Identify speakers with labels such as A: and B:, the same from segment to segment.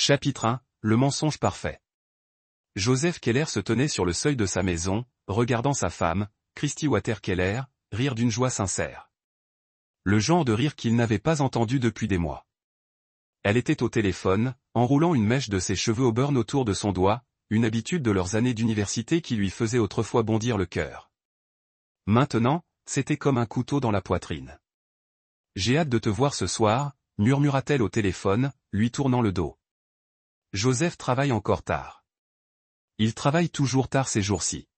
A: Chapitre 1, le mensonge parfait. Joseph Keller se tenait sur le seuil de sa maison, regardant sa femme, Christy Water Keller, rire d'une joie sincère. Le genre de rire qu'il n'avait pas entendu depuis des mois. Elle était au téléphone, enroulant une mèche de ses cheveux au burn autour de son doigt, une habitude de leurs années d'université qui lui faisait autrefois bondir le cœur. Maintenant, c'était comme un couteau dans la poitrine. « J'ai hâte de te voir ce soir », murmura-t-elle au téléphone, lui tournant le dos. Joseph travaille encore tard. Il travaille toujours tard ces jours-ci.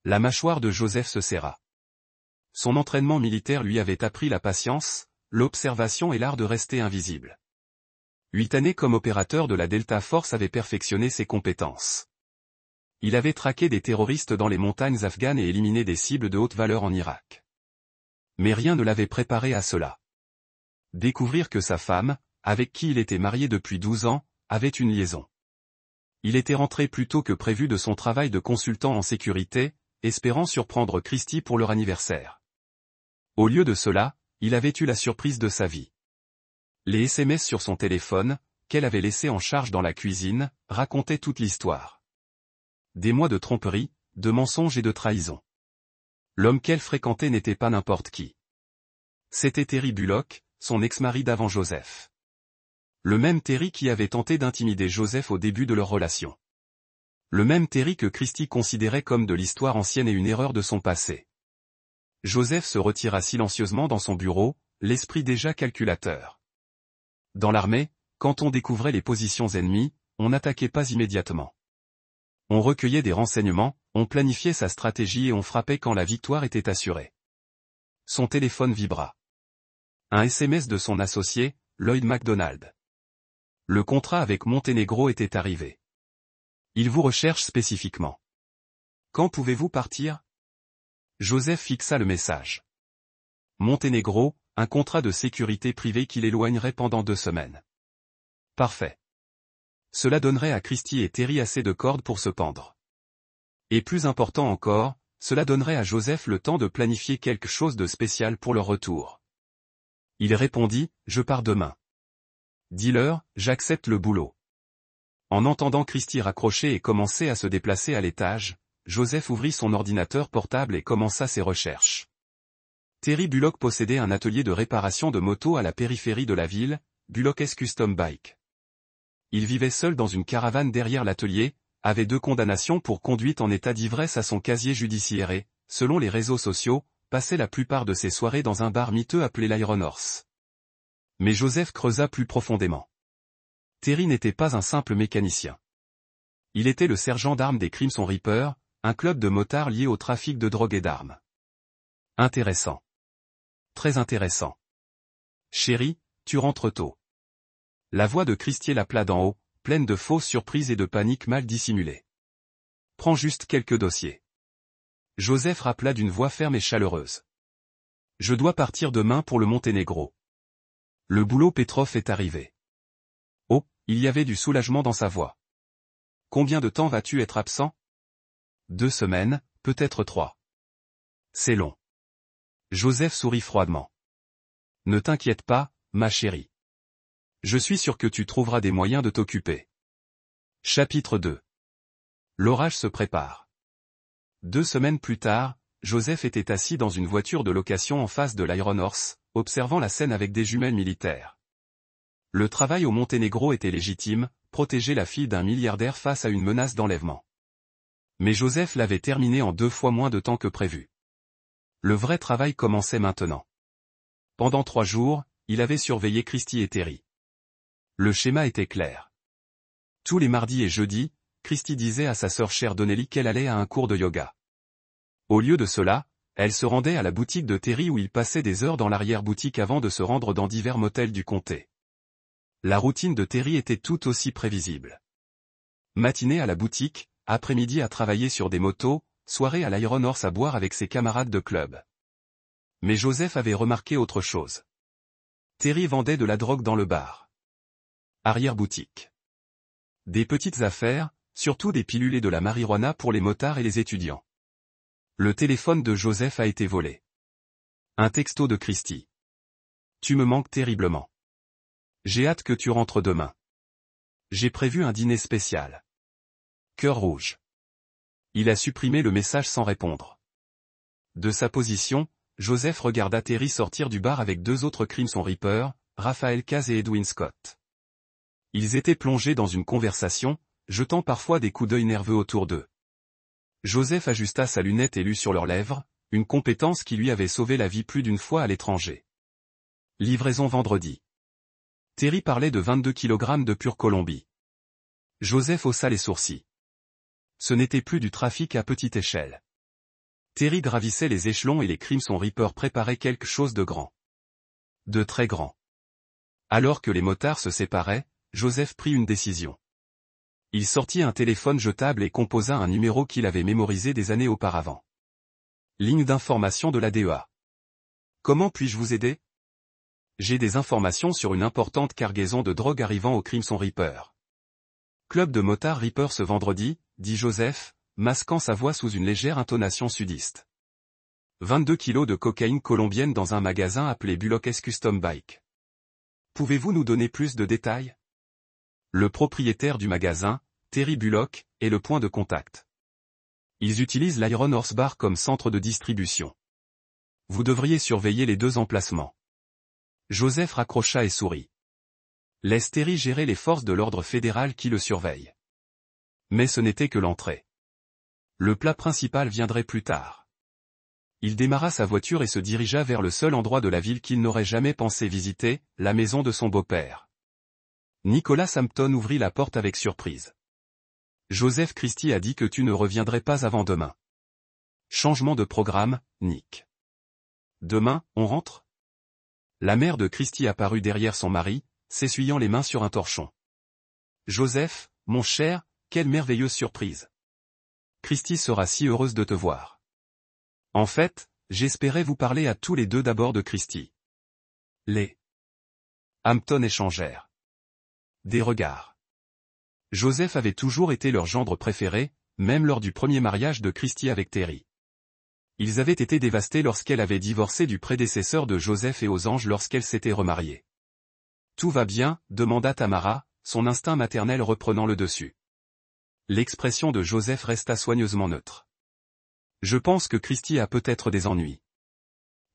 A: La mâchoire de Joseph se serra. Son entraînement militaire lui avait appris la patience, l'observation et l'art de rester invisible. 8 années comme opérateur de la Delta Force avaient perfectionné ses compétences. Il avait traqué des terroristes dans les montagnes afghanes et éliminé des cibles de haute valeur en Irak. Mais rien ne l'avait préparé à cela. Découvrir que sa femme, avec qui il était marié depuis 12 ans, avait une liaison. Il était rentré plus tôt que prévu de son travail de consultant en sécurité, espérant surprendre Christy pour leur anniversaire. Au lieu de cela, il avait eu la surprise de sa vie. Les SMS sur son téléphone, qu'elle avait laissé en charge dans la cuisine, racontaient toute l'histoire. Des mois de tromperie, de mensonges et de trahison. L'homme qu'elle fréquentait n'était pas n'importe qui. C'était Terry Bullock, son ex-mari d'avant Joseph. Le même Terry qui avait tenté d'intimider Joseph au début de leur relation. Le même Terry que Christy considérait comme de l'histoire ancienne et une erreur de son passé. Joseph se retira silencieusement dans son bureau, l'esprit déjà calculateur. Dans l'armée, quand on découvrait les positions ennemies, on n'attaquait pas immédiatement. On recueillait des renseignements, on planifiait sa stratégie et on frappait quand la victoire était assurée. Son téléphone vibra. Un SMS de son associé, Lloyd McDonald. Le contrat avec Monténégro était arrivé. Il vous recherche spécifiquement. Quand pouvez-vous partir? Joseph fixa le message. Monténégro, un contrat de sécurité privée qui l'éloignerait pendant 2 semaines. Parfait. Cela donnerait à Christy et Terry assez de cordes pour se pendre. Et plus important encore, cela donnerait à Joseph le temps de planifier quelque chose de spécial pour leur retour. Il répondit, « Je pars demain. » Dis-leur, j'accepte le boulot. En entendant Christy raccrocher et commencer à se déplacer à l'étage, Joseph ouvrit son ordinateur portable et commença ses recherches. Terry Bullock possédait un atelier de réparation de motos à la périphérie de la ville, Bullock's Custom Bike. Il vivait seul dans une caravane derrière l'atelier, avait 2 condamnations pour conduite en état d'ivresse à son casier judiciaire et, selon les réseaux sociaux, passait la plupart de ses soirées dans un bar miteux appelé l'Iron Horse. Mais Joseph creusa plus profondément. Terry n'était pas un simple mécanicien. Il était le sergent d'armes des Crimson Reapers, un club de motards lié au trafic de drogue et d'armes. Intéressant. Très intéressant. Chérie, tu rentres tôt. La voix de Christy l'appela d'en haut, pleine de fausses surprises et de panique mal dissimulée. Prends juste quelques dossiers. Joseph rappela d'une voix ferme et chaleureuse. Je dois partir demain pour le Monténégro. Le boulot Petrov est arrivé. Oh, il y avait du soulagement dans sa voix. Combien de temps vas-tu être absent? 2 semaines, peut-être 3. C'est long. Joseph sourit froidement. Ne t'inquiète pas, ma chérie. Je suis sûr que tu trouveras des moyens de t'occuper. Chapitre 2. L'orage se prépare. 2 semaines plus tard, Joseph était assis dans une voiture de location en face de l'Iron Horse, observant la scène avec des jumelles militaires. Le travail au Monténégro était légitime, protéger la fille d'un milliardaire face à une menace d'enlèvement. Mais Joseph l'avait terminé en 2 fois moins de temps que prévu. Le vrai travail commençait maintenant. Pendant 3 jours, il avait surveillé Christy et Terry. Le schéma était clair. Tous les mardis et jeudis, Christy disait à sa sœur chère Donnelly qu'elle allait à un cours de yoga. Au lieu de cela, elle se rendait à la boutique de Terry où il passait des heures dans l'arrière-boutique avant de se rendre dans divers motels du comté. La routine de Terry était tout aussi prévisible. Matinée à la boutique, après-midi à travailler sur des motos, soirée à l'Iron Horse à boire avec ses camarades de club. Mais Joseph avait remarqué autre chose. Terry vendait de la drogue dans le bar. Arrière-boutique. Des petites affaires, surtout des pilules et de la marijuana pour les motards et les étudiants. Le téléphone de Joseph a été volé. Un texto de Christy. Tu me manques terriblement. J'ai hâte que tu rentres demain. J'ai prévu un dîner spécial. Cœur rouge. Il a supprimé le message sans répondre. De sa position, Joseph regarda Terry sortir du bar avec deux autres Crimson Reapers, Raphaël Caz et Edwin Scott. Ils étaient plongés dans une conversation, jetant parfois des coups d'œil nerveux autour d'eux. Joseph ajusta sa lunette et lut sur leurs lèvres, une compétence qui lui avait sauvé la vie plus d'une fois à l'étranger. Livraison vendredi. Terry parlait de 22 kg de pure Colombie. Joseph haussa les sourcils. Ce n'était plus du trafic à petite échelle. Terry gravissait les échelons et les Crimson Reapers préparaient quelque chose de grand. De très grand. Alors que les motards se séparaient, Joseph prit une décision. Il sortit un téléphone jetable et composa un numéro qu'il avait mémorisé des années auparavant. Ligne d'information de la DEA. Comment puis-je vous aider? J'ai des informations sur une importante cargaison de drogue arrivant au Crimson Reaper. Club de motards Reaper ce vendredi, dit Joseph, masquant sa voix sous une légère intonation sudiste. 22 kilos de cocaïne colombienne dans un magasin appelé Bullock's Custom Bike. Pouvez-vous nous donner plus de détails? Le propriétaire du magasin, Terry Bullock, est le point de contact. Ils utilisent l'Iron Horse Bar comme centre de distribution. Vous devriez surveiller les deux emplacements. Joseph raccrocha et sourit. Laisse Terry gérer les forces de l'ordre fédéral qui le surveillent. Mais ce n'était que l'entrée. Le plat principal viendrait plus tard. Il démarra sa voiture et se dirigea vers le seul endroit de la ville qu'il n'aurait jamais pensé visiter, la maison de son beau-père. Nicholas Hampton ouvrit la porte avec surprise. Joseph Christie a dit que tu ne reviendrais pas avant demain. Changement de programme, Nick. Demain, on rentre? La mère de Christie apparut derrière son mari, s'essuyant les mains sur un torchon. Joseph, mon cher, quelle merveilleuse surprise. Christie sera si heureuse de te voir. En fait, j'espérais vous parler à tous les deux d'abord de Christie. Les Hampton échangèrent des regards. Joseph avait toujours été leur gendre préféré, même lors du premier mariage de Christie avec Terry. Ils avaient été dévastés lorsqu'elle avait divorcé du prédécesseur de Joseph et aux anges lorsqu'elle s'était remariée. Tout va bien, demanda Tamara, son instinct maternel reprenant le dessus. L'expression de Joseph resta soigneusement neutre. Je pense que Christie a peut-être des ennuis.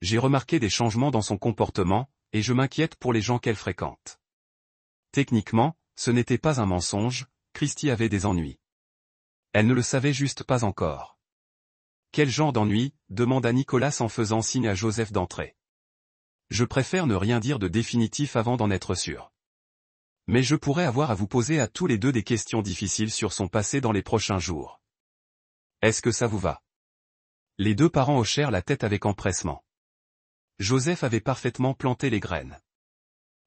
A: J'ai remarqué des changements dans son comportement, et je m'inquiète pour les gens qu'elle fréquente. Techniquement, ce n'était pas un mensonge, Christie avait des ennuis. Elle ne le savait juste pas encore. Quel genre d'ennui, demanda Nicholas en faisant signe à Joseph d'entrer. Je préfère ne rien dire de définitif avant d'en être sûr. Mais je pourrais avoir à vous poser à tous les deux des questions difficiles sur son passé dans les prochains jours. Est-ce que ça vous va? Les deux parents hochèrent la tête avec empressement. Joseph avait parfaitement planté les graines.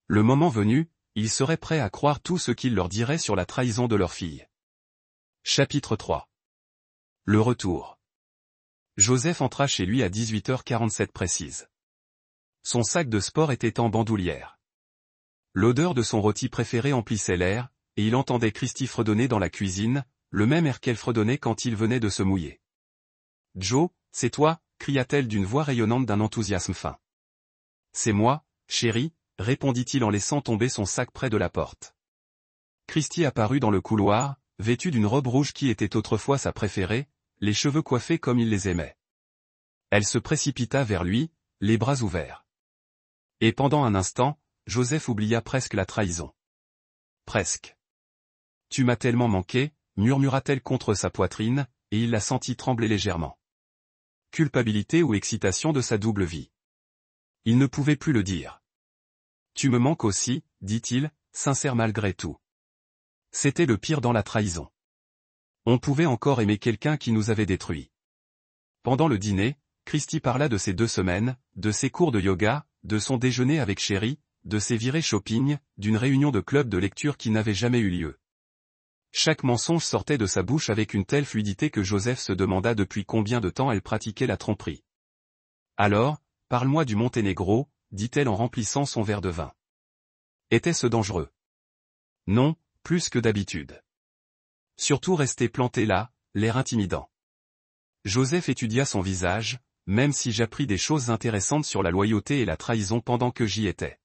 A: Le moment venu, ils seraient prêts à croire tout ce qu'il leur dirait sur la trahison de leur fille. Chapitre 3. Le retour. Joseph entra chez lui à 18h47 précise. Son sac de sport était en bandoulière. L'odeur de son rôti préféré emplissait l'air, et il entendait Christie fredonner dans la cuisine, le même air qu'elle fredonnait quand il venait de se mouiller. « Joe, c'est toi » cria-t-elle d'une voix rayonnante d'un enthousiasme fin. « C'est moi, chérie » répondit-il en laissant tomber son sac près de la porte. Christie apparut dans le couloir, vêtue d'une robe rouge qui était autrefois sa préférée, les cheveux coiffés comme il les aimait. Elle se précipita vers lui, les bras ouverts. Et pendant un instant, Joseph oublia presque la trahison. Presque. « Tu m'as tellement manqué » murmura-t-elle contre sa poitrine, et il la sentit trembler légèrement. Culpabilité ou excitation de sa double vie. Il ne pouvait plus le dire. « Tu me manques aussi, dit-il, sincère malgré tout. » C'était le pire dans la trahison. On pouvait encore aimer quelqu'un qui nous avait détruits. Pendant le dîner, Christie parla de ses 2 semaines, de ses cours de yoga, de son déjeuner avec Chéri, de ses virées shopping, d'une réunion de club de lecture qui n'avait jamais eu lieu. Chaque mensonge sortait de sa bouche avec une telle fluidité que Joseph se demanda depuis combien de temps elle pratiquait la tromperie. « Alors, parle-moi du Monténégro » dit-elle en remplissant son verre de vin. Était-ce dangereux? Non, plus que d'habitude. Surtout rester planté là, l'air intimidant. Joseph étudia son visage, même si j'appris des choses intéressantes sur la loyauté et la trahison pendant que j'y étais.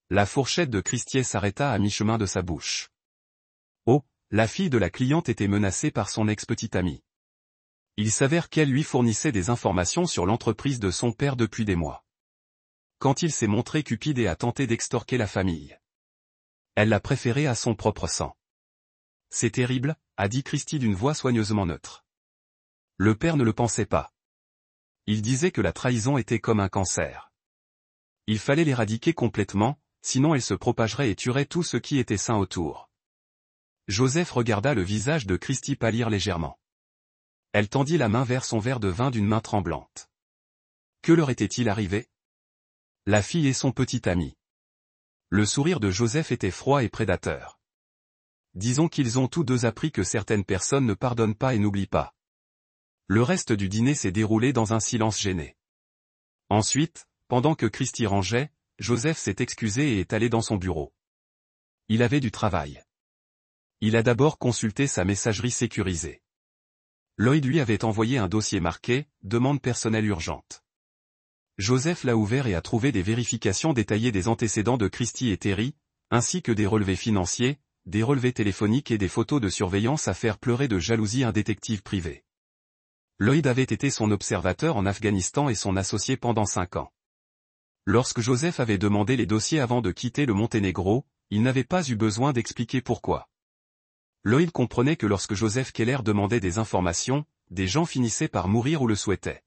A: La fourchette de Christie s'arrêta à mi-chemin de sa bouche. la fille de la cliente était menacée par son ex-petite amie. Il s'avère qu'elle lui fournissait des informations sur l'entreprise de son père depuis des mois. Quand il s'est montré cupide et a tenté d'extorquer la famille, elle l'a préféré à son propre sang. C'est terrible, a dit Christie d'une voix soigneusement neutre. Le père ne le pensait pas. Il disait que la trahison était comme un cancer. Il fallait l'éradiquer complètement, sinon elle se propagerait et tuerait tout ce qui était sain autour. Joseph regarda le visage de Christie pâlir légèrement. Elle tendit la main vers son verre de vin d'une main tremblante. Que leur était-il arrivé? La fille et son petit ami. Le sourire de Joseph était froid et prédateur. Disons qu'ils ont tous deux appris que certaines personnes ne pardonnent pas et n'oublient pas. Le reste du dîner s'est déroulé dans un silence gêné. Ensuite, pendant que Christie rangeait, Joseph s'est excusé et est allé dans son bureau. Il avait du travail. Il a d'abord consulté sa messagerie sécurisée. Lloyd lui avait envoyé un dossier marqué « Demande personnelle urgente ». Joseph l'a ouvert et a trouvé des vérifications détaillées des antécédents de Christie et Terry, ainsi que des relevés financiers, des relevés téléphoniques et des photos de surveillance à faire pleurer de jalousie un détective privé. Lloyd avait été son observateur en Afghanistan et son associé pendant 5 ans. Lorsque Joseph avait demandé les dossiers avant de quitter le Monténégro, il n'avait pas eu besoin d'expliquer pourquoi. Lloyd comprenait que lorsque Joseph Keller demandait des informations, des gens finissaient par mourir ou le souhaitaient.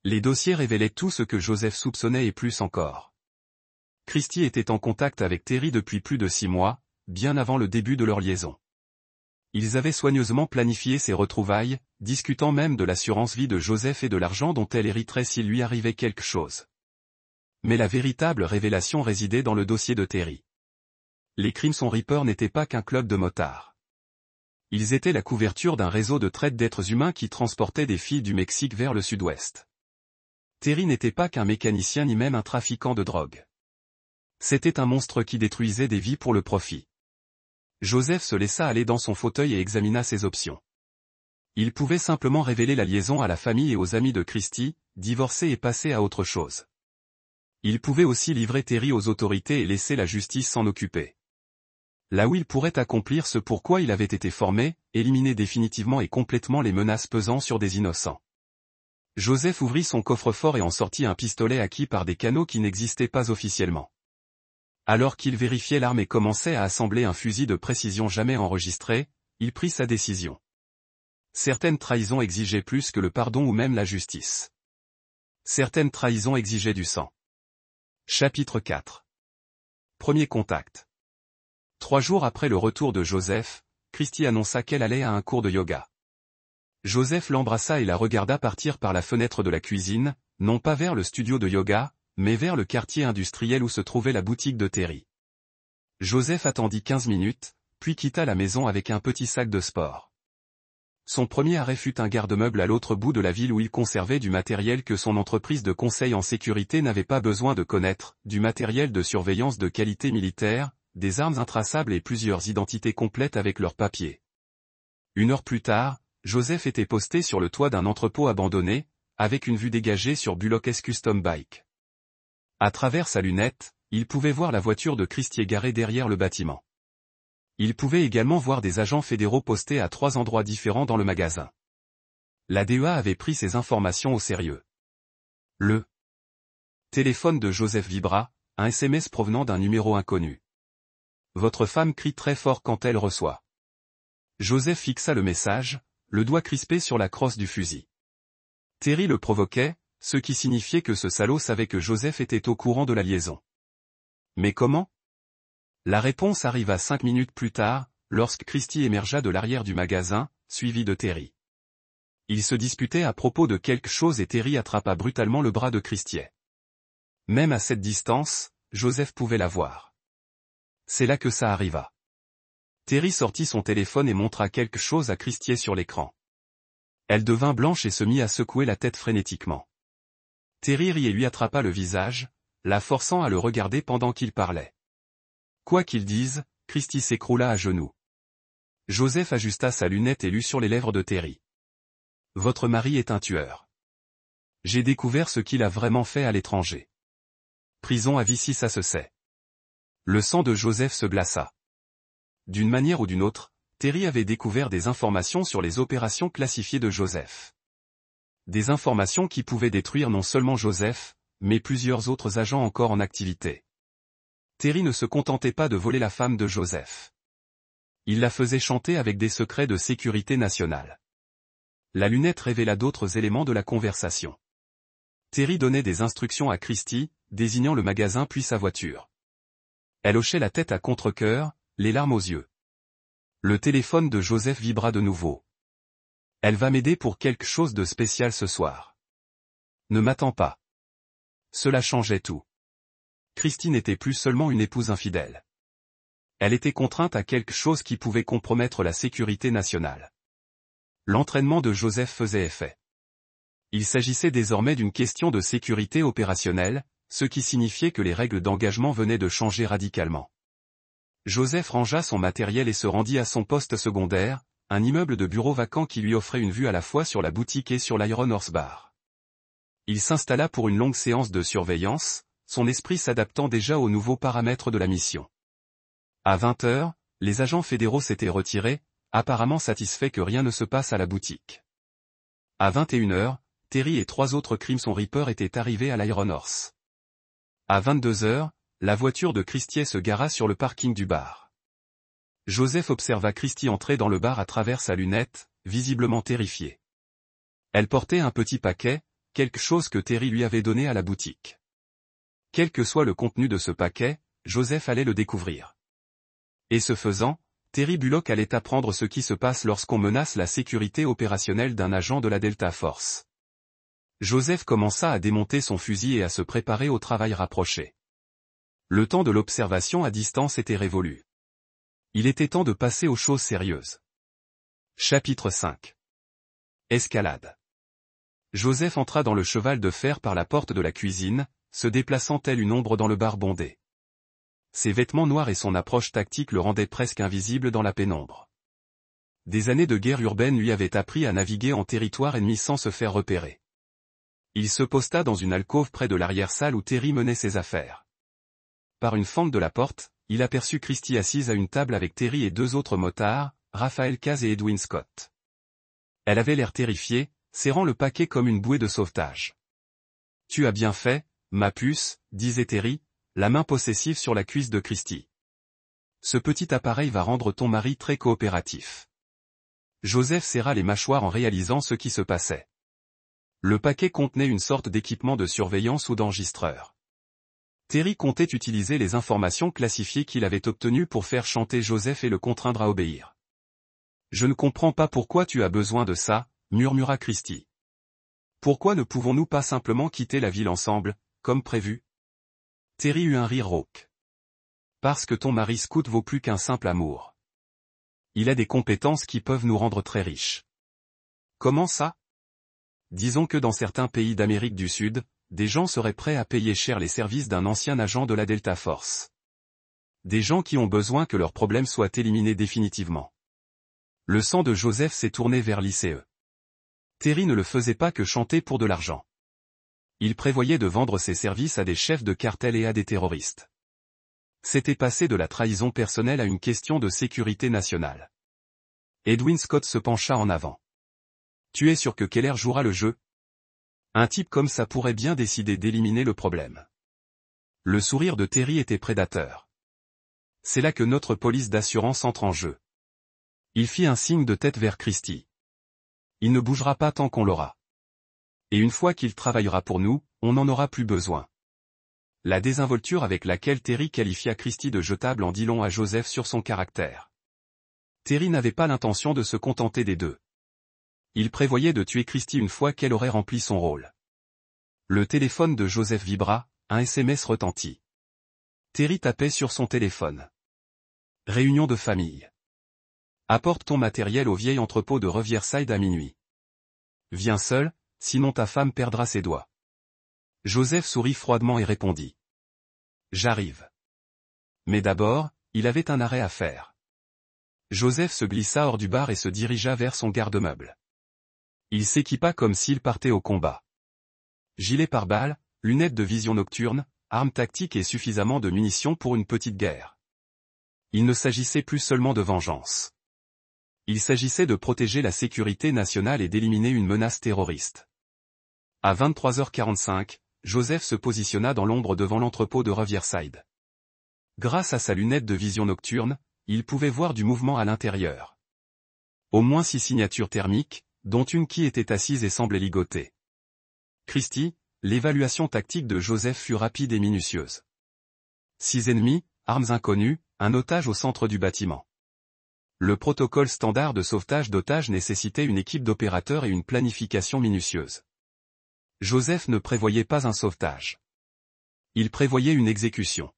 A: Les dossiers révélaient tout ce que Joseph soupçonnait et plus encore. Christie était en contact avec Terry depuis plus de 6 mois, bien avant le début de leur liaison. Ils avaient soigneusement planifié ces retrouvailles, discutant même de l'assurance vie de Joseph et de l'argent dont elle hériterait s'il lui arrivait quelque chose. Mais la véritable révélation résidait dans le dossier de Terry. Les Crimson Reapers n'étaient pas qu'un club de motards. Ils étaient la couverture d'un réseau de traite d'êtres humains qui transportait des filles du Mexique vers le sud-ouest. Terry n'était pas qu'un mécanicien ni même un trafiquant de drogue. C'était un monstre qui détruisait des vies pour le profit. Joseph se laissa aller dans son fauteuil et examina ses options. Il pouvait simplement révéler la liaison à la famille et aux amis de Christie, divorcer et passer à autre chose. Il pouvait aussi livrer Terry aux autorités et laisser la justice s'en occuper. Là où il pourrait accomplir ce pourquoi il avait été formé, éliminer définitivement et complètement les menaces pesant sur des innocents. Joseph ouvrit son coffre-fort et en sortit un pistolet acquis par des canaux qui n'existaient pas officiellement. Alors qu'il vérifiait l'arme et commençait à assembler un fusil de précision jamais enregistré, il prit sa décision. Certaines trahisons exigeaient plus que le pardon ou même la justice. Certaines trahisons exigeaient du sang. Chapitre 4. Premier contact. 3 jours après le retour de Joseph, Christie annonça qu'elle allait à un cours de yoga. Joseph l'embrassa et la regarda partir par la fenêtre de la cuisine, non pas vers le studio de yoga, mais vers le quartier industriel où se trouvait la boutique de Terry. Joseph attendit 15 minutes, puis quitta la maison avec un petit sac de sport. Son premier arrêt fut un garde-meuble à l'autre bout de la ville où il conservait du matériel que son entreprise de conseil en sécurité n'avait pas besoin de connaître, du matériel de surveillance de qualité militaire, des armes intraçables et plusieurs identités complètes avec leurs papiers. 1 heure plus tard, Joseph était posté sur le toit d'un entrepôt abandonné, avec une vue dégagée sur Bullock's Custom Bike. À travers sa lunette, il pouvait voir la voiture de Christie garée derrière le bâtiment. Il pouvait également voir des agents fédéraux postés à 3 endroits différents dans le magasin. La DEA avait pris ces informations au sérieux. Le téléphone de Joseph vibra, un SMS provenant d'un numéro inconnu. Votre femme crie très fort quand elle reçoit. Joseph fixa le message, le doigt crispé sur la crosse du fusil. Terry le provoquait, ce qui signifiait que ce salaud savait que Joseph était au courant de la liaison. Mais comment? La réponse arriva 5 minutes plus tard, lorsque Christie émergea de l'arrière du magasin, suivi de Terry. Ils se disputaient à propos de quelque chose et Terry attrapa brutalement le bras de Christie. Même à cette distance, Joseph pouvait la voir. C'est là que ça arriva. Terry sortit son téléphone et montra quelque chose à Christie sur l'écran. Elle devint blanche et se mit à secouer la tête frénétiquement. Terry rit et lui attrapa le visage, la forçant à le regarder pendant qu'il parlait. Quoi qu'il dise, Christie s'écroula à genoux. Joseph ajusta sa lunette et lut sur les lèvres de Terry. Votre mari est un tueur. J'ai découvert ce qu'il a vraiment fait à l'étranger. Prison à vie si ça se sait. Le sang de Joseph se glaça. D'une manière ou d'une autre, Terry avait découvert des informations sur les opérations classifiées de Joseph. Des informations qui pouvaient détruire non seulement Joseph, mais plusieurs autres agents encore en activité. Terry ne se contentait pas de voler la femme de Joseph. Il la faisait chanter avec des secrets de sécurité nationale. La lunette révéla d'autres éléments de la conversation. Terry donnait des instructions à Christie, désignant le magasin puis sa voiture. Elle hochait la tête à contre-cœur, les larmes aux yeux. Le téléphone de Joseph vibra de nouveau. Elle va m'aider pour quelque chose de spécial ce soir. Ne m'attends pas. Cela changeait tout. Christie n'était plus seulement une épouse infidèle. Elle était contrainte à quelque chose qui pouvait compromettre la sécurité nationale. L'entraînement de Joseph faisait effet. Il s'agissait désormais d'une question de sécurité opérationnelle, ce qui signifiait que les règles d'engagement venaient de changer radicalement. Joseph rangea son matériel et se rendit à son poste secondaire, un immeuble de bureau vacant qui lui offrait une vue à la fois sur la boutique et sur l'Iron Horse Bar. Il s'installa pour une longue séance de surveillance, son esprit s'adaptant déjà aux nouveaux paramètres de la mission. À 20 heures, les agents fédéraux s'étaient retirés, apparemment satisfaits que rien ne se passe à la boutique. À 21 heures, Terry et 3 autres Crimson Reapers étaient arrivés à l'Iron Horse. À 22 heures, la voiture de Christie se gara sur le parking du bar. Joseph observa Christie entrer dans le bar à travers sa lunette, visiblement terrifiée. Elle portait un petit paquet, quelque chose que Terry lui avait donné à la boutique. Quel que soit le contenu de ce paquet, Joseph allait le découvrir. Et ce faisant, Terry Bullock allait apprendre ce qui se passe lorsqu'on menace la sécurité opérationnelle d'un agent de la Delta Force. Joseph commença à démonter son fusil et à se préparer au travail rapproché. Le temps de l'observation à distance était révolu. Il était temps de passer aux choses sérieuses. Chapitre 5. Escalade. Joseph entra dans le cheval de fer par la porte de la cuisine, se déplaçant telle une ombre dans le bar bondé. Ses vêtements noirs et son approche tactique le rendaient presque invisible dans la pénombre. Des années de guerre urbaine lui avaient appris à naviguer en territoire ennemi sans se faire repérer. Il se posta dans une alcôve près de l'arrière-salle où Terry menait ses affaires. Par une fente de la porte, il aperçut Christie assise à une table avec Terry et 2 autres motards, Raphaël Caz et Edwin Scott. Elle avait l'air terrifiée, serrant le paquet comme une bouée de sauvetage. « Tu as bien fait, ma puce, » disait Terry, la main possessive sur la cuisse de Christie. « Ce petit appareil va rendre ton mari très coopératif. » Joseph serra les mâchoires en réalisant ce qui se passait. Le paquet contenait une sorte d'équipement de surveillance ou d'enregistreur. Terry comptait utiliser les informations classifiées qu'il avait obtenues pour faire chanter Joseph et le contraindre à obéir. « Je ne comprends pas pourquoi tu as besoin de ça, » murmura Christie. « Pourquoi ne pouvons-nous pas simplement quitter la ville ensemble, comme prévu ?» Terry eut un rire rauque. « Parce que ton mari scout vaut plus qu'un simple amour. Il a des compétences qui peuvent nous rendre très riches. » Comment ça ? Disons que dans certains pays d'Amérique du Sud, des gens seraient prêts à payer cher les services d'un ancien agent de la Delta Force. Des gens qui ont besoin que leurs problèmes soient éliminés définitivement. Le sang de Joseph s'est tourné vers l'ICE. Terry ne le faisait pas que chanter pour de l'argent. Il prévoyait de vendre ses services à des chefs de cartel et à des terroristes. C'était passer de la trahison personnelle à une question de sécurité nationale. Edwin Scott se pencha en avant. « Tu es sûr que Keller jouera le jeu ? Un type comme ça pourrait bien décider d'éliminer le problème. » Le sourire de Terry était prédateur. « C'est là que notre police d'assurance entre en jeu. » Il fit un signe de tête vers Christie. « Il ne bougera pas tant qu'on l'aura. Et une fois qu'il travaillera pour nous, on n'en aura plus besoin. » La désinvolture avec laquelle Terry qualifia Christie de jetable en dit long à Joseph sur son caractère. Terry n'avait pas l'intention de se contenter des deux. Il prévoyait de tuer Christie une fois qu'elle aurait rempli son rôle. Le téléphone de Joseph vibra, un SMS retentit. Terry tapait sur son téléphone. Réunion de famille. Apporte ton matériel au vieil entrepôt de Riverside à minuit. Viens seul, sinon ta femme perdra ses doigts. Joseph sourit froidement et répondit. J'arrive. Mais d'abord, il avait un arrêt à faire. Joseph se glissa hors du bar et se dirigea vers son garde-meuble. Il s'équipa comme s'il partait au combat. Gilet pare-balles, lunettes de vision nocturne, armes tactiques et suffisamment de munitions pour une petite guerre. Il ne s'agissait plus seulement de vengeance. Il s'agissait de protéger la sécurité nationale et d'éliminer une menace terroriste. À 23h45, Joseph se positionna dans l'ombre devant l'entrepôt de Riverside. Grâce à sa lunette de vision nocturne, il pouvait voir du mouvement à l'intérieur. Au moins 6 signatures thermiques, dont une qui était assise et semblait ligotée. Christie, l'évaluation tactique de Joseph fut rapide et minutieuse. 6 ennemis, armes inconnues, un otage au centre du bâtiment. Le protocole standard de sauvetage d'otages nécessitait une équipe d'opérateurs et une planification minutieuse. Joseph ne prévoyait pas un sauvetage. Il prévoyait une exécution.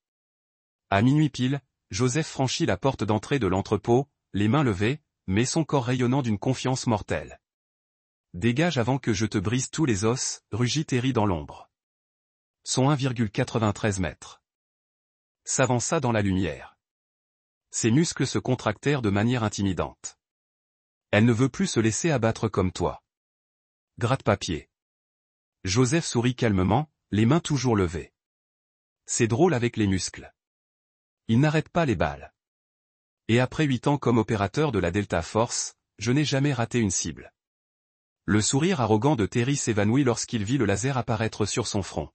A: À minuit pile, Joseph franchit la porte d'entrée de l'entrepôt, les mains levées, mais son corps rayonnant d'une confiance mortelle. « Dégage avant que je te brise tous les os », rugit Terry dans l'ombre. Son 1,93 mètres. S'avança dans la lumière. Ses muscles se contractèrent de manière intimidante. Elle ne veut plus se laisser abattre comme toi. Gratte-papier. Joseph sourit calmement, les mains toujours levées. C'est drôle avec les muscles. Il n'arrête pas les balles. Et après 8 ans comme opérateur de la Delta Force, je n'ai jamais raté une cible. Le sourire arrogant de Terry s'évanouit lorsqu'il vit le laser apparaître sur son front.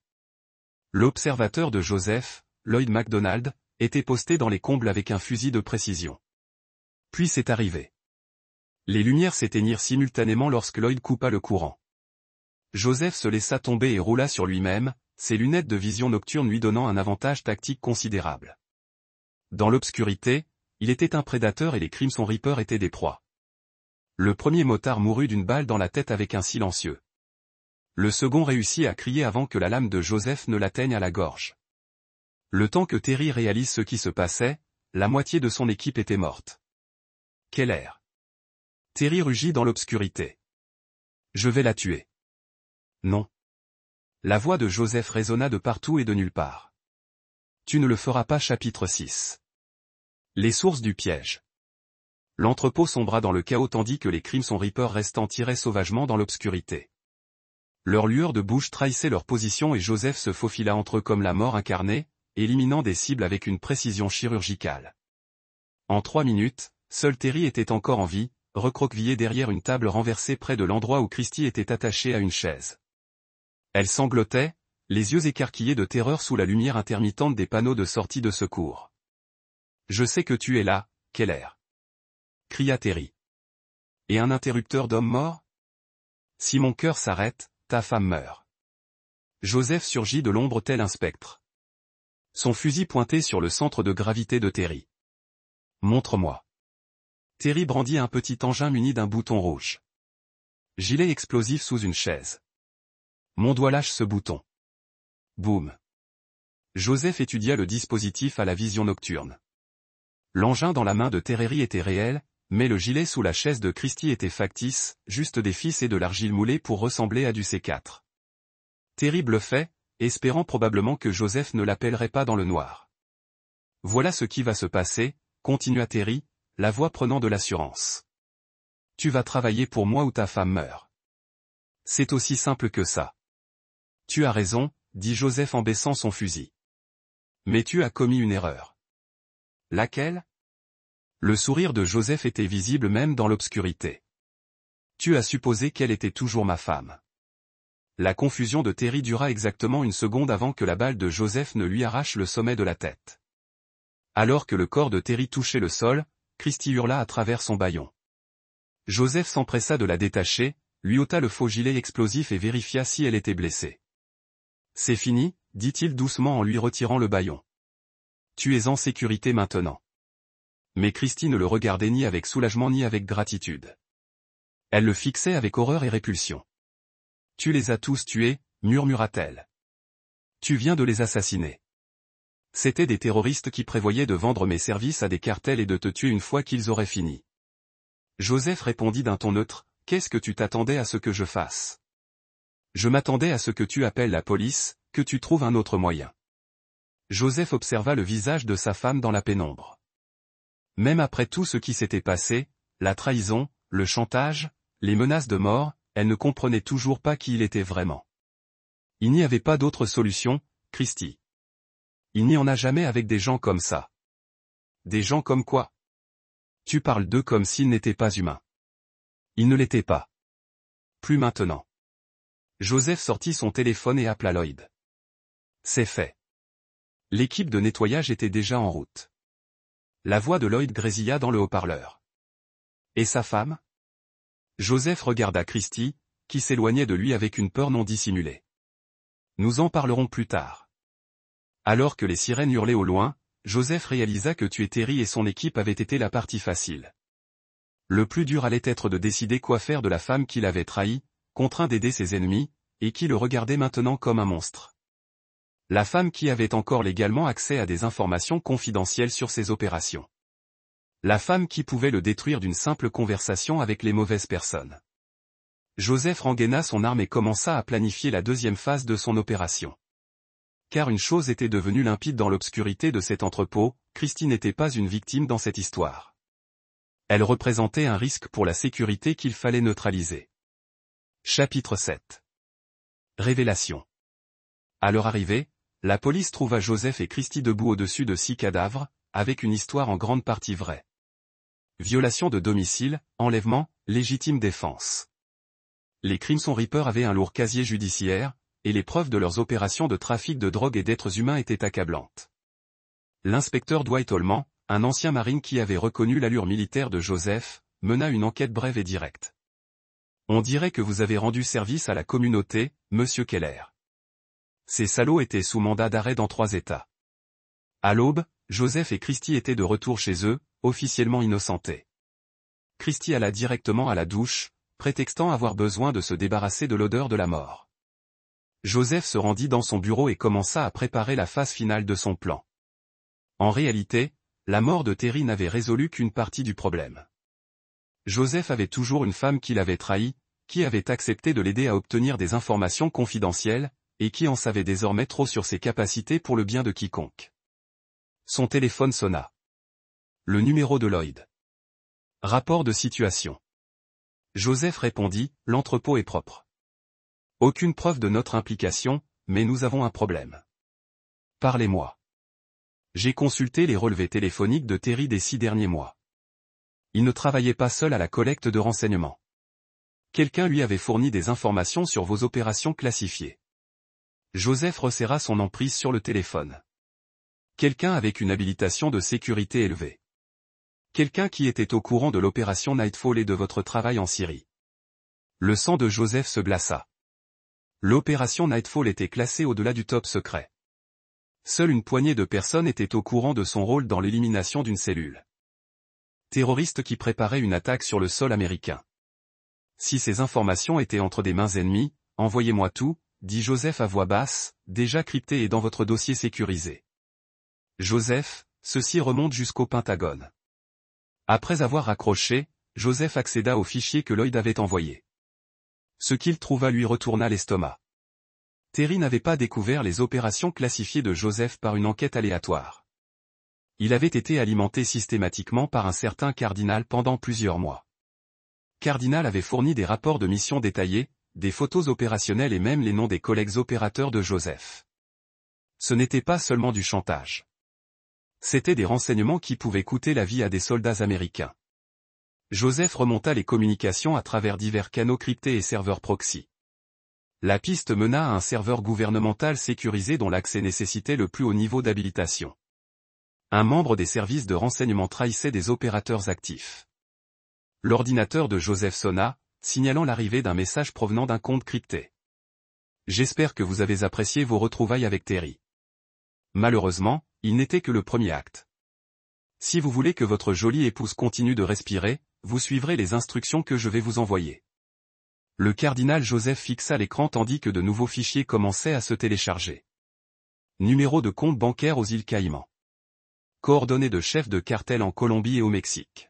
A: L'observateur de Joseph, Lloyd MacDonald, était posté dans les combles avec un fusil de précision. Puis c'est arrivé. Les lumières s'éteignirent simultanément lorsque Lloyd coupa le courant. Joseph se laissa tomber et roula sur lui-même, ses lunettes de vision nocturne lui donnant un avantage tactique considérable. Dans l'obscurité, il était un prédateur et les Crimson Reapers étaient des proies. Le premier motard mourut d'une balle dans la tête avec un silencieux. Le second réussit à crier avant que la lame de Joseph ne l'atteigne à la gorge. Le temps que Terry réalise ce qui se passait, la moitié de son équipe était morte. Keller. Terry rugit dans l'obscurité. Je vais la tuer. Non. La voix de Joseph résonna de partout et de nulle part. Tu ne le feras pas. Chapitre 6. Les sources du piège. L'entrepôt sombra dans le chaos tandis que les Crimson Reapers restants tiraient sauvagement dans l'obscurité. Leur lueur de bouche trahissait leur position et Joseph se faufila entre eux comme la mort incarnée, éliminant des cibles avec une précision chirurgicale. En 3 minutes, seul Terry était encore en vie, recroquevillé derrière une table renversée près de l'endroit où Christie était attachée à une chaise. Elle sanglotait, les yeux écarquillés de terreur sous la lumière intermittente des panneaux de sortie de secours. « Je sais que tu es là, Keller. » cria Terry. « Et un interrupteur d'homme mort ? Si mon cœur s'arrête, ta femme meurt. » Joseph surgit de l'ombre tel un spectre. Son fusil pointé sur le centre de gravité de Terry. « Montre-moi. » Terry brandit un petit engin muni d'un bouton rouge. Gilet explosif sous une chaise. Mon doigt lâche ce bouton. Boum. Joseph étudia le dispositif à la vision nocturne. L'engin dans la main de Terry était réel, mais le gilet sous la chaise de Christie était factice, juste des fils et de l'argile moulée pour ressembler à du C4. Terry bluffait, espérant probablement que Joseph ne l'appellerait pas dans le noir. Voilà ce qui va se passer, continua Terry, la voix prenant de l'assurance. Tu vas travailler pour moi ou ta femme meurt. C'est aussi simple que ça. Tu as raison, dit Joseph en baissant son fusil. Mais tu as commis une erreur. Laquelle ? Le sourire de Joseph était visible même dans l'obscurité. Tu as supposé qu'elle était toujours ma femme. La confusion de Terry dura exactement une seconde avant que la balle de Joseph ne lui arrache le sommet de la tête. Alors que le corps de Terry touchait le sol, Christie hurla à travers son bâillon. Joseph s'empressa de la détacher, lui ôta le faux gilet explosif et vérifia si elle était blessée. C'est fini, dit-il doucement en lui retirant le bâillon. Tu es en sécurité maintenant. Mais Christie ne le regardait ni avec soulagement ni avec gratitude. Elle le fixait avec horreur et répulsion. Tu les as tous tués, murmura-t-elle. Tu viens de les assassiner. C'étaient des terroristes qui prévoyaient de vendre mes services à des cartels et de te tuer une fois qu'ils auraient fini. Joseph répondit d'un ton neutre, qu'est-ce que tu t'attendais à ce que je fasse ? Je m'attendais à ce que tu appelles la police, que tu trouves un autre moyen. Joseph observa le visage de sa femme dans la pénombre. Même après tout ce qui s'était passé, la trahison, le chantage, les menaces de mort, elle ne comprenait toujours pas qui il était vraiment. Il n'y avait pas d'autre solution, Christie. Il n'y en a jamais avec des gens comme ça. Des gens comme quoi ? Tu parles d'eux comme s'ils n'étaient pas humains. Ils ne l'étaient pas. Plus maintenant. Joseph sortit son téléphone et appela Lloyd. C'est fait. L'équipe de nettoyage était déjà en route. La voix de Lloyd grésilla dans le haut-parleur. Et sa femme? Joseph regarda Christie, qui s'éloignait de lui avec une peur non dissimulée. Nous en parlerons plus tard. Alors que les sirènes hurlaient au loin, Joseph réalisa que tuer Terry et son équipe avait été la partie facile. Le plus dur allait être de décider quoi faire de la femme qui l'avait trahi, contraint d'aider ses ennemis, et qui le regardait maintenant comme un monstre. La femme qui avait encore légalement accès à des informations confidentielles sur ses opérations. La femme qui pouvait le détruire d'une simple conversation avec les mauvaises personnes. Joseph rengaina son arme et commença à planifier la deuxième phase de son opération. Car une chose était devenue limpide dans l'obscurité de cet entrepôt, Christie n'était pas une victime dans cette histoire. Elle représentait un risque pour la sécurité qu'il fallait neutraliser. Chapitre 7. Révélation. À leur arrivée, la police trouva Joseph et Christie debout au-dessus de 6 cadavres, avec une histoire en grande partie vraie. Violation de domicile, enlèvement, légitime défense. Les Crimson Reapers avaient un lourd casier judiciaire, et les preuves de leurs opérations de trafic de drogue et d'êtres humains étaient accablantes. L'inspecteur Dwight Holman, un ancien marine qui avait reconnu l'allure militaire de Joseph, mena une enquête brève et directe. On dirait que vous avez rendu service à la communauté, monsieur Keller. Ces salauds étaient sous mandat d'arrêt dans 3 États. À l'aube, Joseph et Christie étaient de retour chez eux, officiellement innocentés. Christie alla directement à la douche, prétextant avoir besoin de se débarrasser de l'odeur de la mort. Joseph se rendit dans son bureau et commença à préparer la phase finale de son plan. En réalité, la mort de Terry n'avait résolu qu'une partie du problème. Joseph avait toujours une femme qui l'avait trahi, qui avait accepté de l'aider à obtenir des informations confidentielles, et qui en savait désormais trop sur ses capacités pour le bien de quiconque. Son téléphone sonna. Le numéro de Lloyd. Rapport de situation. Joseph répondit, l'entrepôt est propre. Aucune preuve de notre implication, mais nous avons un problème. Parlez-moi. J'ai consulté les relevés téléphoniques de Terry des 6 derniers mois. Il ne travaillait pas seul à la collecte de renseignements. Quelqu'un lui avait fourni des informations sur vos opérations classifiées. Joseph resserra son emprise sur le téléphone. Quelqu'un avec une habilitation de sécurité élevée. Quelqu'un qui était au courant de l'opération Nightfall et de votre travail en Syrie. Le sang de Joseph se glaça. L'opération Nightfall était classée au-delà du top secret. Seule une poignée de personnes étaient au courant de son rôle dans l'élimination d'une cellule terroriste qui préparait une attaque sur le sol américain. Si ces informations étaient entre des mains ennemies, envoyez-moi tout, dit Joseph à voix basse, déjà crypté et dans votre dossier sécurisé. Joseph, ceci remonte jusqu'au Pentagone. Après avoir raccroché, Joseph accéda au fichier que Lloyd avait envoyé. Ce qu'il trouva lui retourna l'estomac. Terry n'avait pas découvert les opérations classifiées de Joseph par une enquête aléatoire. Il avait été alimenté systématiquement par un certain Cardinal pendant plusieurs mois. Cardinal avait fourni des rapports de mission détaillés, des photos opérationnelles et même les noms des collègues opérateurs de Joseph. Ce n'était pas seulement du chantage. C'étaient des renseignements qui pouvaient coûter la vie à des soldats américains. Joseph remonta les communications à travers divers canaux cryptés et serveurs proxy. La piste mena à un serveur gouvernemental sécurisé dont l'accès nécessitait le plus haut niveau d'habilitation. Un membre des services de renseignement trahissait des opérateurs actifs. L'ordinateur de Joseph sonna, signalant l'arrivée d'un message provenant d'un compte crypté. J'espère que vous avez apprécié vos retrouvailles avec Terry. Malheureusement, il n'était que le premier acte. Si vous voulez que votre jolie épouse continue de respirer, vous suivrez les instructions que je vais vous envoyer. Le cardinal Joseph fixa l'écran tandis que de nouveaux fichiers commençaient à se télécharger. Numéro de compte bancaire aux îles Caïmans. Coordonnées de chefs de cartel en Colombie et au Mexique.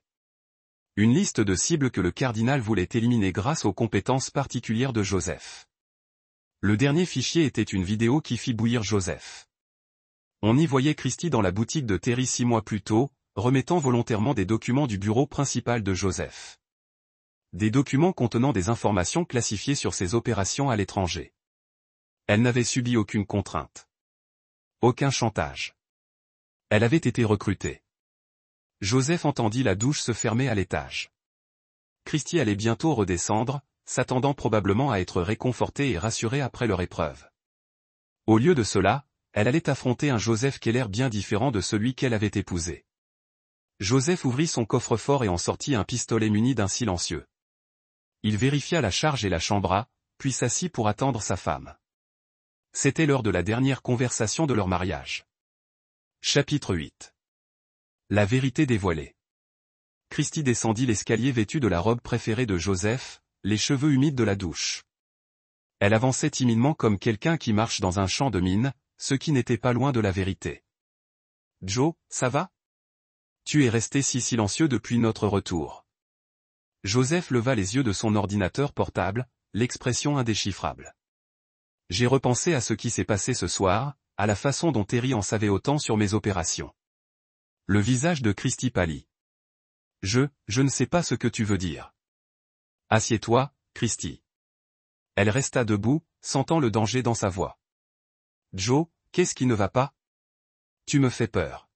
A: Une liste de cibles que le cardinal voulait éliminer grâce aux compétences particulières de Joseph. Le dernier fichier était une vidéo qui fit bouillir Joseph. On y voyait Christie dans la boutique de Terry 6 mois plus tôt, remettant volontairement des documents du bureau principal de Joseph. Des documents contenant des informations classifiées sur ses opérations à l'étranger. Elle n'avait subi aucune contrainte. Aucun chantage. Elle avait été recrutée. Joseph entendit la douche se fermer à l'étage. Christie allait bientôt redescendre, s'attendant probablement à être réconfortée et rassurée après leur épreuve. Au lieu de cela, elle allait affronter un Joseph Keller bien différent de celui qu'elle avait épousé. Joseph ouvrit son coffre-fort et en sortit un pistolet muni d'un silencieux. Il vérifia la charge et la chambra, puis s'assit pour attendre sa femme. C'était l'heure de la dernière conversation de leur mariage. Chapitre 8. La vérité dévoilée. Christie descendit l'escalier vêtue de la robe préférée de Joseph, les cheveux humides de la douche. Elle avançait timidement comme quelqu'un qui marche dans un champ de mine, ce qui n'était pas loin de la vérité. « Joe, ça va ? Tu es resté si silencieux depuis notre retour. » Joseph leva les yeux de son ordinateur portable, l'expression indéchiffrable. « J'ai repensé à ce qui s'est passé ce soir, à la façon dont Terry en savait autant sur mes opérations. » Le visage de Christie pâlit. « Je ne sais pas ce que tu veux dire. » « Assieds-toi, Christie. » Elle resta debout, sentant le danger dans sa voix. « Joe, qu'est-ce qui ne va pas ? Tu me fais peur. »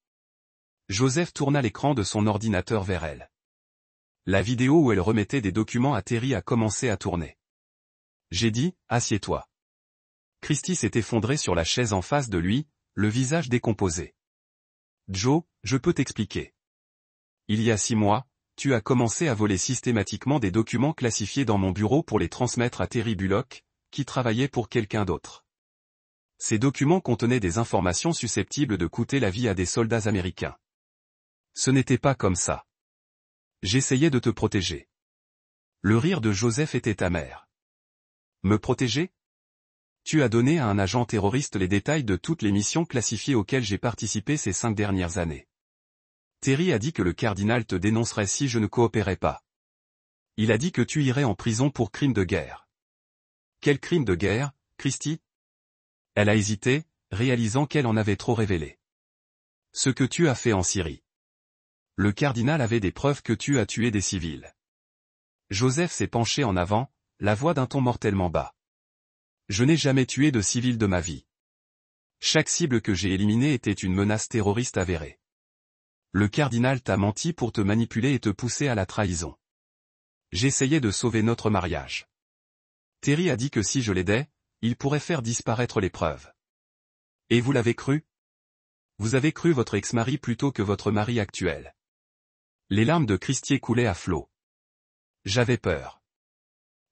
A: Joseph tourna l'écran de son ordinateur vers elle. La vidéo où elle remettait des documents à Terry a commencé à tourner. « J'ai dit, assieds-toi. » Christie s'est effondrée sur la chaise en face de lui, le visage décomposé. « Joe, je peux t'expliquer. Il y a 6 mois, tu as commencé à voler systématiquement des documents classifiés dans mon bureau pour les transmettre à Terry Bullock, qui travaillait pour quelqu'un d'autre. Ces documents contenaient des informations susceptibles de coûter la vie à des soldats américains. Ce n'était pas comme ça. J'essayais de te protéger. » Le rire de Joseph était amer. « Me protéger ? Tu as donné à un agent terroriste les détails de toutes les missions classifiées auxquelles j'ai participé ces 5 dernières années. Terry a dit que le cardinal te dénoncerait si je ne coopérais pas. Il a dit que tu irais en prison pour crime de guerre. » « Quel crime de guerre, Christie ? » Elle a hésité, réalisant qu'elle en avait trop révélé. « Ce que tu as fait en Syrie. Le cardinal avait des preuves que tu as tué des civils. » Joseph s'est penché en avant, la voix d'un ton mortellement bas. « Je n'ai jamais tué de civils de ma vie. Chaque cible que j'ai éliminée était une menace terroriste avérée. Le cardinal t'a menti pour te manipuler et te pousser à la trahison. J'essayais de sauver notre mariage. Terry a dit que si je l'aidais, il pourrait faire disparaître les preuves. Et vous l'avez cru ? Vous avez cru votre ex-mari plutôt que votre mari actuel. » Les larmes de Christie coulaient à flots. « J'avais peur.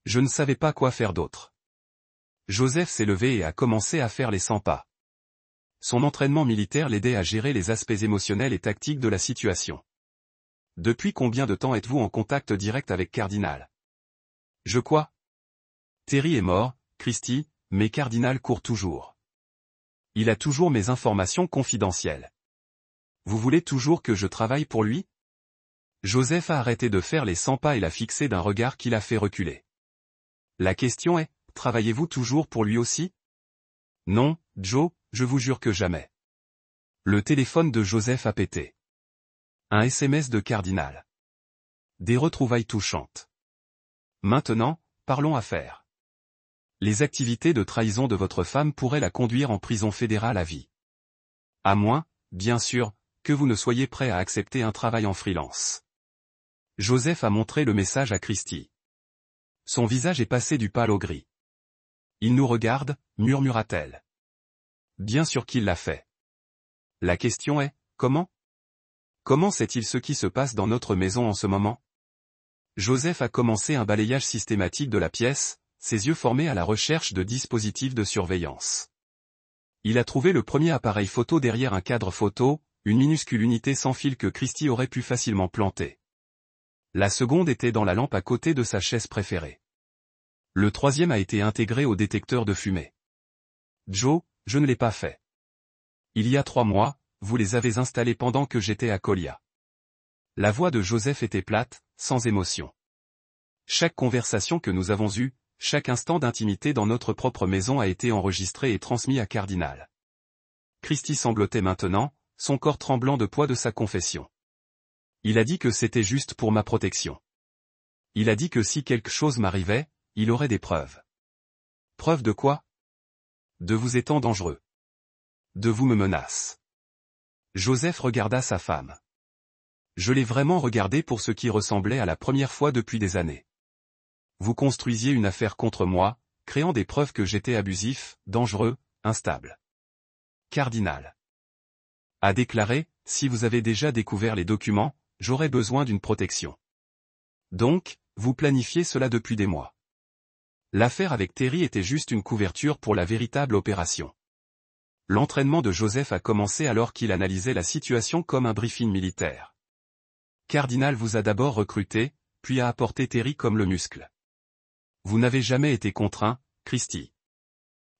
A: Je ne savais pas quoi faire d'autre. » Joseph s'est levé et a commencé à faire les 100 pas. Son entraînement militaire l'aidait à gérer les aspects émotionnels et tactiques de la situation. « Depuis combien de temps êtes-vous en contact direct avec Cardinal ? » « Je crois. Terry est mort, Christie, mais Cardinal court toujours. Il a toujours mes informations confidentielles. Vous voulez toujours que je travaille pour lui ? » Joseph a arrêté de faire les 100 pas et l'a fixé d'un regard qui l'a fait reculer. « La question est, travaillez-vous toujours pour lui aussi ? » « Non, Joe, je vous jure que jamais. » Le téléphone de Joseph a pété. Un SMS de Cardinal. Des retrouvailles touchantes. « Maintenant, parlons affaires. Les activités de trahison de votre femme pourraient la conduire en prison fédérale à vie. À moins, bien sûr, que vous ne soyez prêt à accepter un travail en freelance. » Joseph a montré le message à Christie. Son visage est passé du pâle au gris. « Il nous regarde, murmura-t-elle. Bien sûr qu'il l'a fait. La question est, comment ? Comment sait-il ce qui se passe dans notre maison en ce moment ? » Joseph a commencé un balayage systématique de la pièce, ses yeux formés à la recherche de dispositifs de surveillance. Il a trouvé le premier appareil photo derrière un cadre photo, une minuscule unité sans fil que Christie aurait pu facilement planter. La seconde était dans la lampe à côté de sa chaise préférée. Le troisième a été intégré au détecteur de fumée. « Joe, je ne l'ai pas fait. Il y a 3 mois, vous les avez installés pendant que j'étais à Colia. » La voix de Joseph était plate, sans émotion. « Chaque conversation que nous avons eue, chaque instant d'intimité dans notre propre maison a été enregistré et transmis à Cardinal. » Christie sanglotait maintenant, son corps tremblant de poids de sa confession. « Il a dit que c'était juste pour ma protection. Il a dit que si quelque chose m'arrivait, il aurait des preuves. » Preuves de quoi ? De vous étant dangereux. De vous me menace. Joseph regarda sa femme. Je l'ai vraiment regardé pour ce qui ressemblait à la première fois depuis des années. Vous construisiez une affaire contre moi, créant des preuves que j'étais abusif, dangereux, instable. Cardinal a déclaré, si vous avez déjà découvert les documents, j'aurais besoin d'une protection. Donc, vous planifiez cela depuis des mois. L'affaire avec Terry était juste une couverture pour la véritable opération. L'entraînement de Joseph a commencé alors qu'il analysait la situation comme un briefing militaire. Cardinal vous a d'abord recruté, puis a apporté Terry comme le muscle. Vous n'avez jamais été contraint, Christie.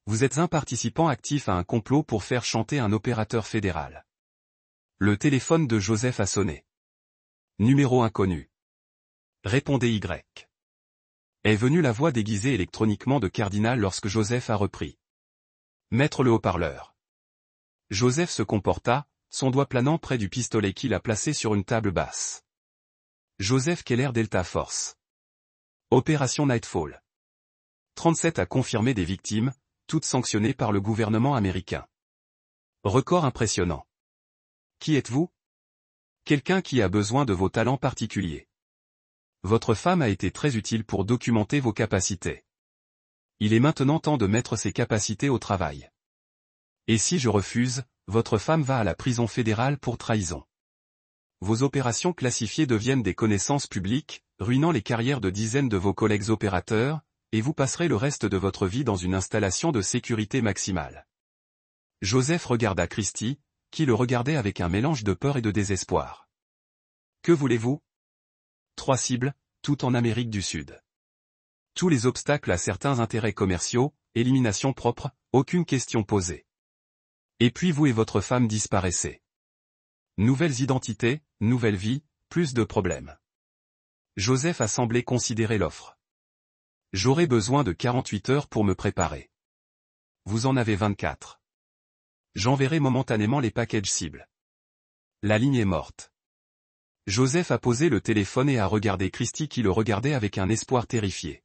A: Vous êtes un participant actif à un complot pour faire chanter un opérateur fédéral. Le téléphone de Joseph a sonné. Numéro inconnu. Répondez Y. Est venue la voix déguisée électroniquement de Cardinal lorsque Joseph a repris. Mettre le haut-parleur. Joseph se comporta, son doigt planant près du pistolet qu'il a placé sur une table basse. Joseph Keller Delta Force. Opération Nightfall. 37 a confirmé des victimes, toutes sanctionnées par le gouvernement américain. Record impressionnant. Qui êtes-vous? Quelqu'un qui a besoin de vos talents particuliers. Votre femme a été très utile pour documenter vos capacités. Il est maintenant temps de mettre ces capacités au travail. Et si je refuse, votre femme va à la prison fédérale pour trahison. Vos opérations classifiées deviennent des connaissances publiques, ruinant les carrières de dizaines de vos collègues opérateurs, et vous passerez le reste de votre vie dans une installation de sécurité maximale. Joseph regarda Christie, qui le regardait avec un mélange de peur et de désespoir. Que voulez-vous? 3 cibles, tout en Amérique du Sud. Tous les obstacles à certains intérêts commerciaux, élimination propre, aucune question posée. Et puis vous et votre femme disparaissez. Nouvelles identités, nouvelle vie, plus de problèmes. Joseph a semblé considérer l'offre. J'aurai besoin de 48 heures pour me préparer. Vous en avez 24. J'enverrai momentanément les packages cibles. La ligne est morte. Joseph a posé le téléphone et a regardé Christie qui le regardait avec un espoir terrifié.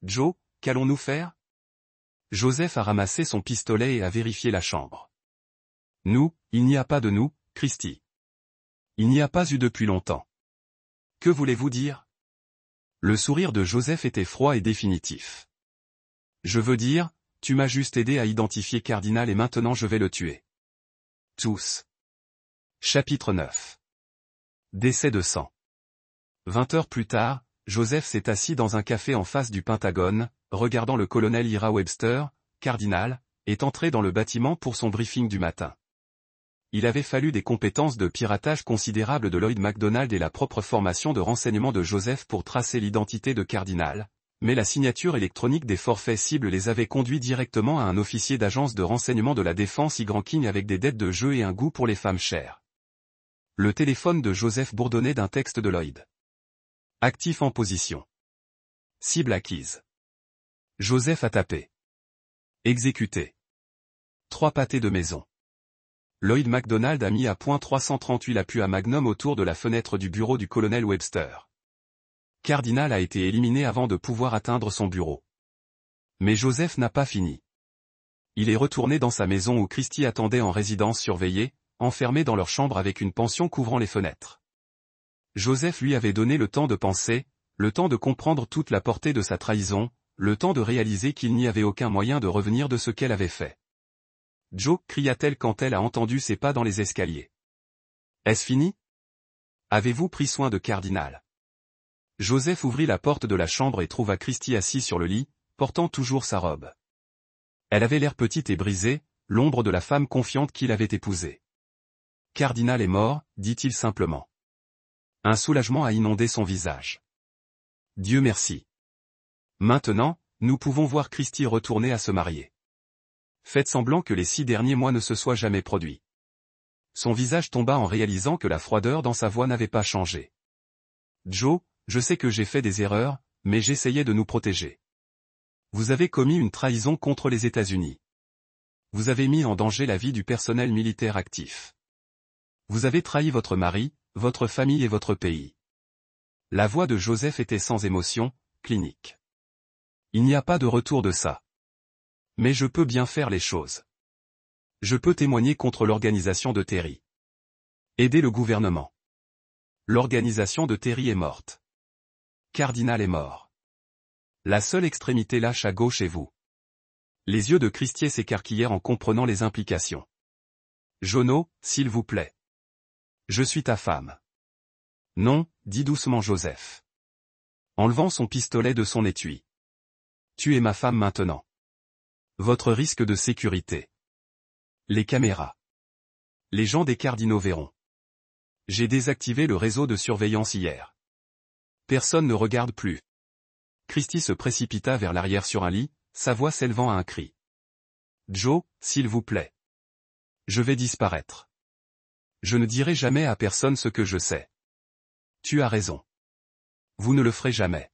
A: Joe, qu'allons-nous faire? Joseph a ramassé son pistolet et a vérifié la chambre. Nous, il n'y a pas de nous, Christie. Il n'y a pas eu depuis longtemps. Que voulez-vous dire? Le sourire de Joseph était froid et définitif. Je veux dire, tu m'as juste aidé à identifier Cardinal et maintenant je vais le tuer. Tous. Chapitre 9. Décès de sang. 20 heures plus tard, Joseph s'est assis dans un café en face du Pentagone, regardant le colonel Ira Webster, Cardinal, est entré dans le bâtiment pour son briefing du matin. Il avait fallu des compétences de piratage considérables de Lloyd MacDonald et la propre formation de renseignement de Joseph pour tracer l'identité de Cardinal, mais la signature électronique des forfaits cibles les avait conduits directement à un officier d'agence de renseignement de la défense Ygranking avec des dettes de jeu et un goût pour les femmes chères. Le téléphone de Joseph bourdonnait d'un texte de Lloyd. Actif en position. Cible acquise. Joseph a tapé. Exécuté. 3 pâtés de maison. Lloyd MacDonald a mis à point 338 l'appui à Magnum autour de la fenêtre du bureau du colonel Webster. Cardinal a été éliminé avant de pouvoir atteindre son bureau. Mais Joseph n'a pas fini. Il est retourné dans sa maison où Christie attendait en résidence surveillée, enfermé dans leur chambre avec une pension couvrant les fenêtres. Joseph lui avait donné le temps de penser, le temps de comprendre toute la portée de sa trahison, le temps de réaliser qu'il n'y avait aucun moyen de revenir de ce qu'elle avait fait. Joe, cria-t-elle quand elle a entendu ses pas dans les escaliers. Est-ce fini? Avez-vous pris soin de Cardinal? Joseph ouvrit la porte de la chambre et trouva Christie assis sur le lit, portant toujours sa robe. Elle avait l'air petite et brisée, l'ombre de la femme confiante qu'il avait épousée. Cardinal est mort, dit-il simplement. Un soulagement a inondé son visage. Dieu merci. Maintenant, nous pouvons voir Christie retourner à se marier. Faites semblant que les 6 derniers mois ne se soient jamais produits. Son visage tomba en réalisant que la froideur dans sa voix n'avait pas changé. Joe, je sais que j'ai fait des erreurs, mais j'essayais de nous protéger. Vous avez commis une trahison contre les États-Unis. Vous avez mis en danger la vie du personnel militaire actif. Vous avez trahi votre mari, votre famille et votre pays. La voix de Joseph était sans émotion, clinique. Il n'y a pas de retour de ça. Mais je peux bien faire les choses. Je peux témoigner contre l'organisation de Terry. Aider le gouvernement. L'organisation de Terry est morte. Cardinal est mort. La seule extrémité lâche à gauche est vous. Les yeux de Christie s'écarquillèrent en comprenant les implications. Jono, s'il vous plaît. Je suis ta femme. Non, dit doucement Joseph. Enlevant son pistolet de son étui. Tu es ma femme maintenant. Votre risque de sécurité. Les caméras. Les gens des cardinaux verront. J'ai désactivé le réseau de surveillance hier. Personne ne regarde plus. Christie se précipita vers l'arrière sur un lit, sa voix s'élevant à un cri. Joe, s'il vous plaît. Je vais disparaître. Je ne dirai jamais à personne ce que je sais. Tu as raison. Vous ne le ferez jamais.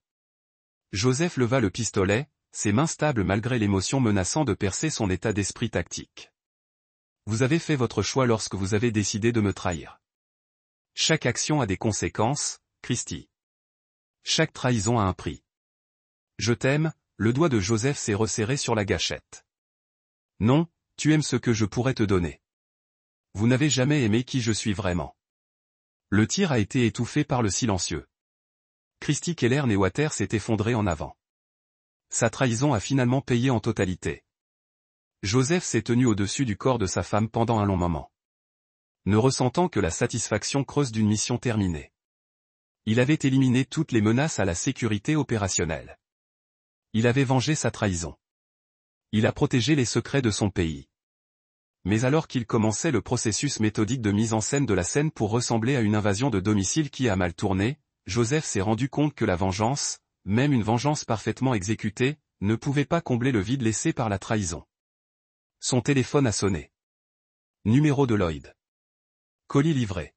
A: Joseph leva le pistolet, ses mains stables malgré l'émotion menaçant de percer son état d'esprit tactique. Vous avez fait votre choix lorsque vous avez décidé de me trahir. Chaque action a des conséquences, Christie. Chaque trahison a un prix. Je t'aime, le doigt de Joseph s'est resserré sur la gâchette. Non, tu aimes ce que je pourrais te donner. Vous n'avez jamais aimé qui je suis vraiment. Le tir a été étouffé par le silencieux. Christie Keller-Newater s'est effondré en avant. Sa trahison a finalement payé en totalité. Joseph s'est tenu au-dessus du corps de sa femme pendant un long moment. Ne ressentant que la satisfaction creuse d'une mission terminée. Il avait éliminé toutes les menaces à la sécurité opérationnelle. Il avait vengé sa trahison. Il a protégé les secrets de son pays. Mais alors qu'il commençait le processus méthodique de mise en scène de la scène pour ressembler à une invasion de domicile qui a mal tourné, Joseph s'est rendu compte que la vengeance, même une vengeance parfaitement exécutée, ne pouvait pas combler le vide laissé par la trahison. Son téléphone a sonné. Numéro de Lloyd. Colis livré.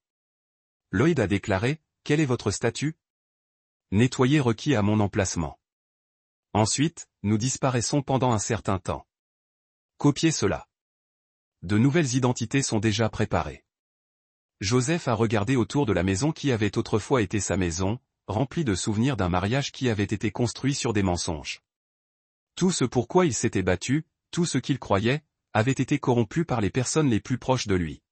A: Lloyd a déclaré, « Quel est votre statut ? » Nettoyer requis à mon emplacement. Ensuite, nous disparaissons pendant un certain temps. Copiez cela. De nouvelles identités sont déjà préparées. Joseph a regardé autour de la maison qui avait autrefois été sa maison, remplie de souvenirs d'un mariage qui avait été construit sur des mensonges. Tout ce pourquoi il s'était battu, tout ce qu'il croyait, avait été corrompu par les personnes les plus proches de lui.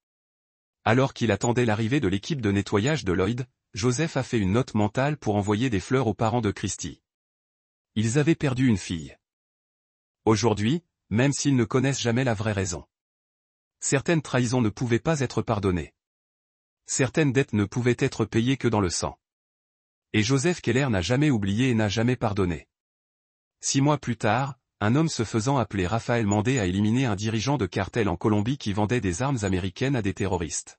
A: Alors qu'il attendait l'arrivée de l'équipe de nettoyage de Lloyd, Joseph a fait une note mentale pour envoyer des fleurs aux parents de Christie. Ils avaient perdu une fille. Aujourd'hui, même s'ils ne connaissent jamais la vraie raison. Certaines trahisons ne pouvaient pas être pardonnées. Certaines dettes ne pouvaient être payées que dans le sang. Et Joseph Keller n'a jamais oublié et n'a jamais pardonné. 6 mois plus tard, un homme se faisant appeler Raphaël Mandé a éliminé un dirigeant de cartel en Colombie qui vendait des armes américaines à des terroristes.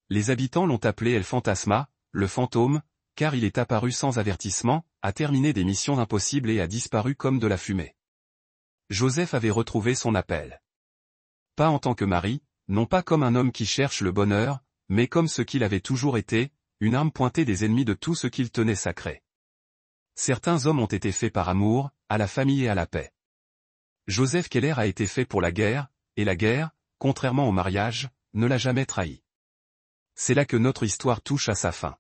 A: Les habitants l'ont appelé El Fantasma, le fantôme, car il est apparu sans avertissement, a terminé des missions impossibles et a disparu comme de la fumée. Joseph avait retrouvé son appel. Pas en tant que mari, non pas comme un homme qui cherche le bonheur, mais comme ce qu'il avait toujours été, une arme pointée des ennemis de tout ce qu'il tenait sacré. Certains hommes ont été faits par amour, à la famille et à la paix. Joseph Keller a été fait pour la guerre, et la guerre, contrairement au mariage, ne l'a jamais trahi. C'est là que notre histoire touche à sa fin.